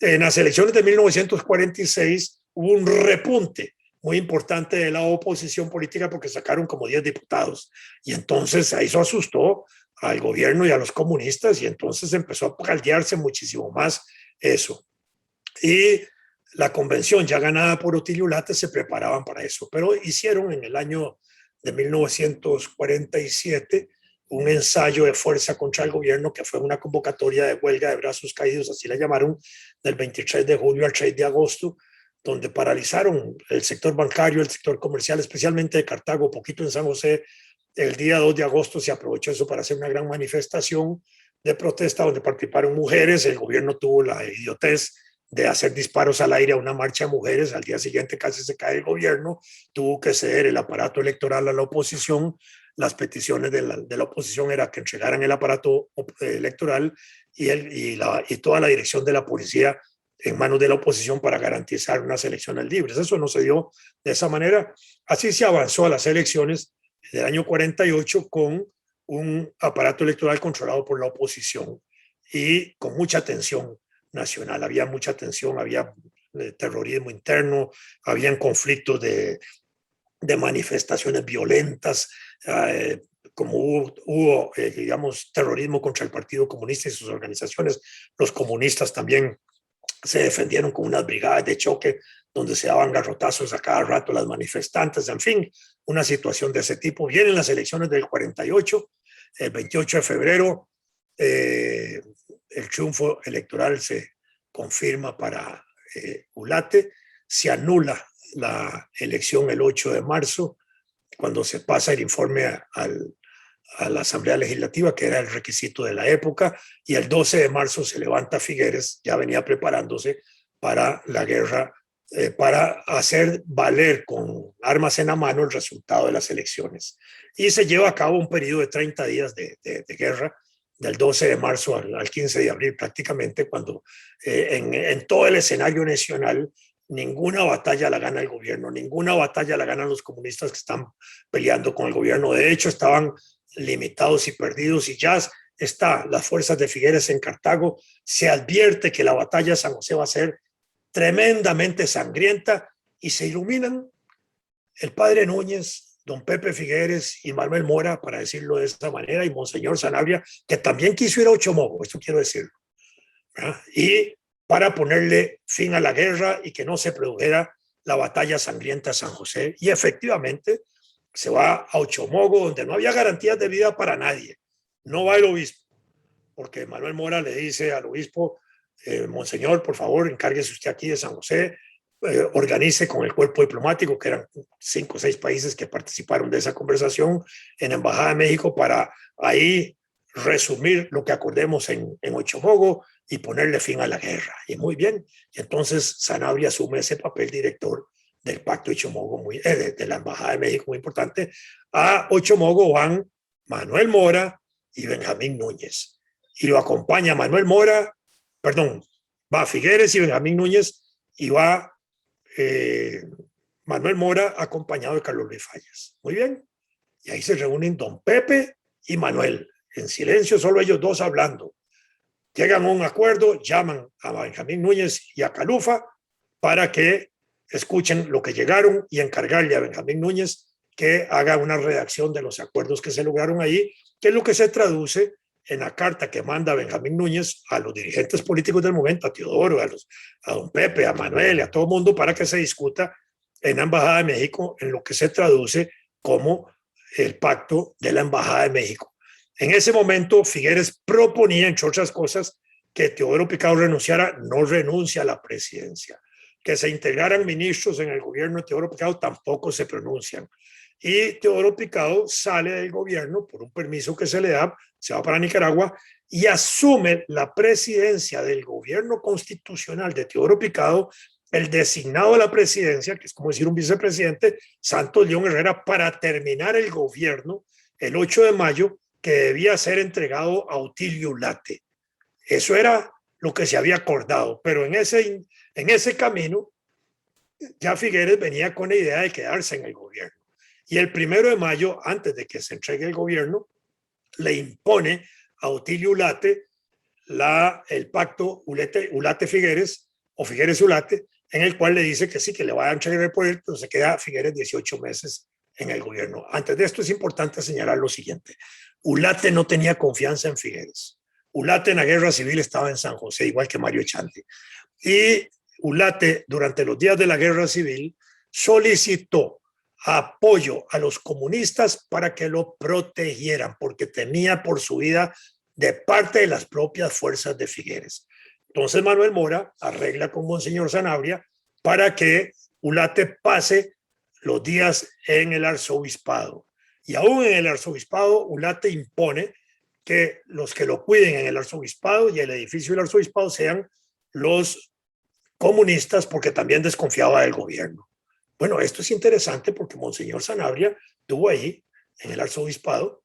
En las elecciones de 1946 hubo un repunte muy importante de la oposición política porque sacaron como 10 diputados y entonces eso asustó al gobierno y a los comunistas y entonces empezó a caldearse muchísimo más eso. Y la convención ya ganada por Otilio Ulate se preparaban para eso, pero hicieron en el año de 1947 un ensayo de fuerza contra el gobierno que fue una convocatoria de huelga de brazos caídos, así la llamaron, del 23 de julio al 3 de agosto, donde paralizaron el sector bancario, el sector comercial, especialmente de Cartago, poquito en San José. El día 2 de agosto se aprovechó eso para hacer una gran manifestación de protesta donde participaron mujeres. El gobierno tuvo la idiotez de hacer disparos al aire a una marcha de mujeres. Al día siguiente casi se cae el gobierno, tuvo que ceder el aparato electoral a la oposición. Las peticiones de la oposición era que entregaran el aparato electoral y toda la dirección de la policía en manos de la oposición para garantizar unas elecciones libres. Eso no se dio de esa manera. Así se avanzó a las elecciones del año 48 con un aparato electoral controlado por la oposición y con mucha tensión nacional. Había mucha tensión, había terrorismo interno, habían conflictos de manifestaciones violentas, como hubo digamos, terrorismo contra el Partido Comunista y sus organizaciones. Los comunistas también se defendieron con unas brigadas de choque donde se daban garrotazos a cada rato las manifestantes, en fin, una situación de ese tipo. Vienen las elecciones del 48, el 28 de febrero, el triunfo electoral se confirma para Ulate, se anula la elección el 8 de marzo, cuando se pasa el informe a la Asamblea Legislativa, que era el requisito de la época, y el 12 de marzo se levanta Figueres, ya venía preparándose para la guerra, para hacer valer con armas en la mano el resultado de las elecciones. Y se lleva a cabo un periodo de 30 días de guerra, del 12 de marzo al 15 de abril prácticamente, cuando en todo el escenario nacional ninguna batalla la gana el gobierno, ninguna batalla la ganan los comunistas que están peleando con el gobierno. De hecho, estaban limitados y perdidos y ya está las fuerzas de Figueres en Cartago. Se advierte que la batalla de San José va a ser tremendamente sangrienta y se iluminan el padre Núñez, don Pepe Figueres y Manuel Mora, para decirlo de esta manera, y Monseñor Sanabria, que también quiso ir a Ochomogo, esto quiero decirlo, ¿verdad? Y para ponerle fin a la guerra y que no se produjera la batalla sangrienta de San José. Y efectivamente se va a Ochomogo, donde no había garantías de vida para nadie. No va el obispo, porque Manuel Mora le dice al obispo, Monseñor, por favor, encárguese usted aquí de San José, organice con el cuerpo diplomático, que eran 5 o 6 países que participaron de esa conversación en la Embajada de México, para ahí resumir lo que acordemos en Ochomogo y ponerle fin a la guerra. Y muy bien, entonces Sanabria asume ese papel director del Pacto de Ochomogo, de la Embajada de México, muy importante. A Ochomogo van Manuel Mora y Benjamín Núñez. Y lo acompaña Manuel Mora, va Figueres y Benjamín Núñez, y va Manuel Mora acompañado de Carlos Luis Fallas. Muy bien. Y ahí se reúnen don Pepe y Manuel, en silencio, solo ellos dos hablando. Llegan a un acuerdo, llaman a Benjamín Núñez y a Calufa para que escuchen lo que llegaron y encargarle a Benjamín Núñez que haga una redacción de los acuerdos que se lograron ahí, que es lo que se traduce en la carta que manda Benjamín Núñez a los dirigentes políticos del momento, a Teodoro, a don Pepe, a Manuel, a todo el mundo, para que se discuta en la Embajada de México en lo que se traduce como el pacto de la Embajada de México. En ese momento, Figueres proponía, entre otras cosas, que Teodoro Picado renunciara. No renuncia a la presidencia. Que se integraran ministros en el gobierno de Teodoro Picado, tampoco se pronuncian. Y Teodoro Picado sale del gobierno por un permiso que se le da, se va para Nicaragua y asume la presidencia del gobierno constitucional de Teodoro Picado, el designado a la presidencia, que es como decir un vicepresidente, Santos León Herrera, para terminar el gobierno el 8 de mayo, que debía ser entregado a Otilio Ulate. Eso era lo que se había acordado, pero en ese camino ya Figueres venía con la idea de quedarse en el gobierno. Y el 1 de mayo, antes de que se entregue el gobierno, le impone a Otilio Ulate el pacto Ulate-Figueres o Figueres-Ulate, en el cual le dice que sí, que le va a entregar el poder, pero se queda Figueres 18 meses en el gobierno. Antes de esto es importante señalar lo siguiente. Ulate no tenía confianza en Figueres. Ulate en la guerra civil estaba en San José, igual que Mario Echandi. Y Ulate, durante los días de la guerra civil, solicitó apoyo a los comunistas para que lo protegieran, porque temía por su vida de parte de las propias fuerzas de Figueres. Entonces Manuel Mora arregla con Monseñor Sanabria para que Ulate pase los días en el arzobispado. Y aún en el arzobispado, Ulate impone que los que lo cuiden en el arzobispado y el edificio del arzobispado sean los comunistas, porque también desconfiaba del gobierno. Bueno, esto es interesante porque Monseñor Sanabria tuvo ahí en el arzobispado,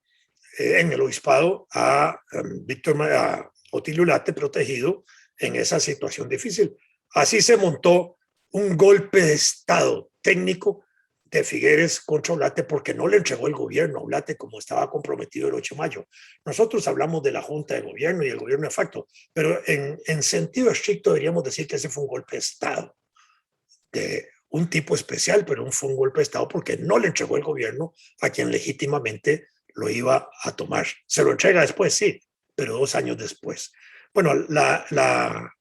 en el obispado, a Otilio Ulate protegido en esa situación difícil. Así se montó un golpe de Estado técnico de Figueres contra Ulate, porque no le entregó el gobierno a Ulate como estaba comprometido el 8 de mayo. Nosotros hablamos de la Junta de Gobierno y el gobierno de facto, pero en sentido estricto deberíamos decir que ese fue un golpe de Estado, de un tipo especial, pero fue un golpe de Estado porque no le entregó el gobierno a quien legítimamente lo iba a tomar. Se lo entrega después, sí, pero 2 años después. Bueno, la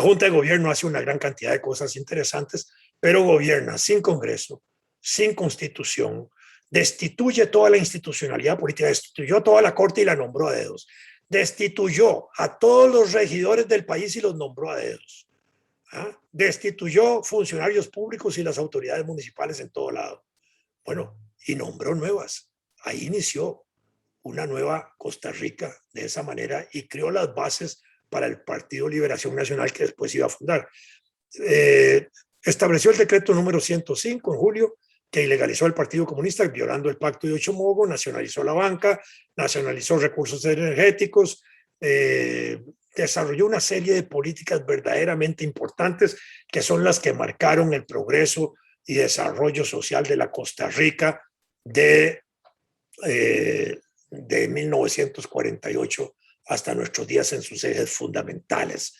Junta de Gobierno hace una gran cantidad de cosas interesantes, pero gobierna sin Congreso, sin Constitución, destituye toda la institucionalidad política, destituyó toda la Corte y la nombró a dedos, destituyó a todos los regidores del país y los nombró a dedos, destituyó funcionarios públicos y las autoridades municipales en todo lado. Bueno, y nombró nuevas. Ahí inició una nueva Costa Rica de esa manera y creó las bases para el Partido Liberación Nacional que después iba a fundar. Estableció el decreto número 105 en julio, que ilegalizó el Partido Comunista violando el Pacto de Ochomogo, nacionalizó la banca, nacionalizó recursos energéticos, desarrolló una serie de políticas verdaderamente importantes que son las que marcaron el progreso y desarrollo social de la Costa Rica de 1948 hasta nuestros días en sus ejes fundamentales.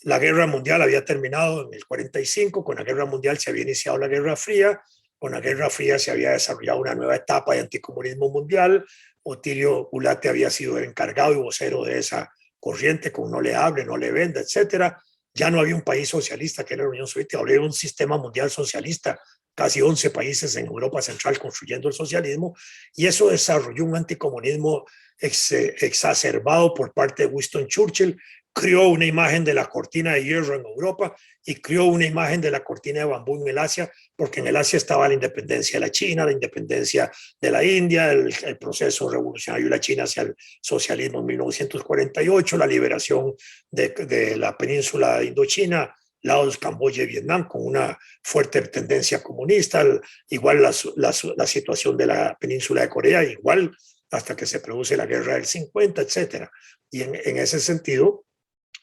La Guerra Mundial había terminado en el 45, con la Guerra Mundial se había iniciado la Guerra Fría, con la Guerra Fría se había desarrollado una nueva etapa de anticomunismo mundial. Otilio Ulate había sido el encargado y vocero de esa corriente con no le hable, no le venda, etcétera. Ya no había un país socialista que era la Unión Soviética, había un sistema mundial socialista, casi 11 países en Europa Central construyendo el socialismo, y eso desarrolló un anticomunismo exacerbado por parte de Winston Churchill, creó una imagen de la cortina de hierro en Europa y creó una imagen de la cortina de bambú en el Asia, porque en el Asia estaba la independencia de la China, la independencia de la India, el proceso revolucionario de la China hacia el socialismo en 1948, la liberación de la península de Indochina, Laos, Camboya y Vietnam, con una fuerte tendencia comunista, igual la situación de la península de Corea, igual hasta que se produce la guerra del 50, etcétera. Y en ese sentido,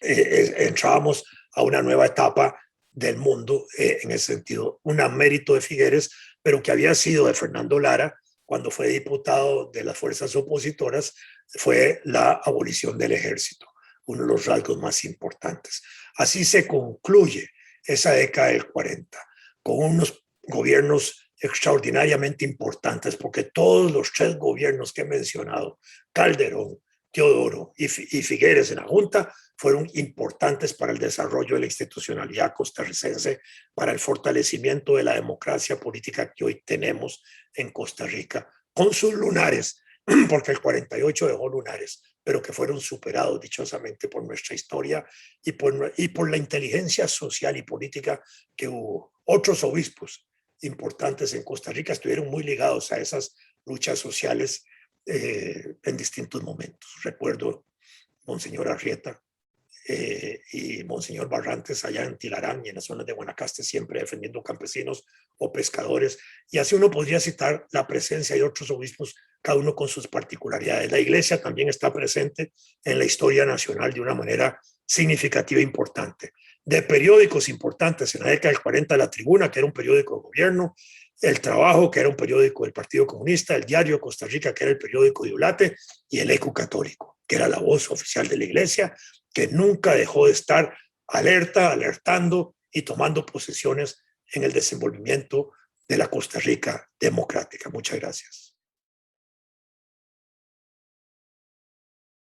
entrábamos a una nueva etapa del mundo, en ese sentido. Un mérito de Figueres, pero que había sido de Fernando Lara cuando fue diputado de las fuerzas opositoras, fue la abolición del ejército, uno de los rasgos más importantes. Así se concluye esa década del 40, con unos gobiernos extraordinariamente importantes, porque todos los 3 gobiernos que he mencionado, Calderón, Teodoro y Figueres en la Junta, fueron importantes para el desarrollo de la institucionalidad costarricense, para el fortalecimiento de la democracia política que hoy tenemos en Costa Rica, con sus lunares, porque el 48 dejó lunares, pero que fueron superados dichosamente por nuestra historia y por la inteligencia social y política que hubo. Otros obispos importantes en Costa Rica estuvieron muy ligados a esas luchas sociales en distintos momentos. Recuerdo Monseñor Arrieta y Monseñor Barrantes allá en Tilarán y en las zonas de Guanacaste, siempre defendiendo campesinos o pescadores. Y así uno podría citar la presencia de otros obispos, cada uno con sus particularidades. La Iglesia también está presente en la historia nacional de una manera significativa e importante. De periódicos importantes en la década del 40, La Tribuna, que era un periódico de gobierno, El Trabajo, que era un periódico del Partido Comunista, El Diario de Costa Rica, que era el periódico de Ulate, y El Eco Católico, que era la voz oficial de la Iglesia, que nunca dejó de estar alerta, alertando y tomando posiciones en el desenvolvimiento de la Costa Rica democrática. Muchas gracias.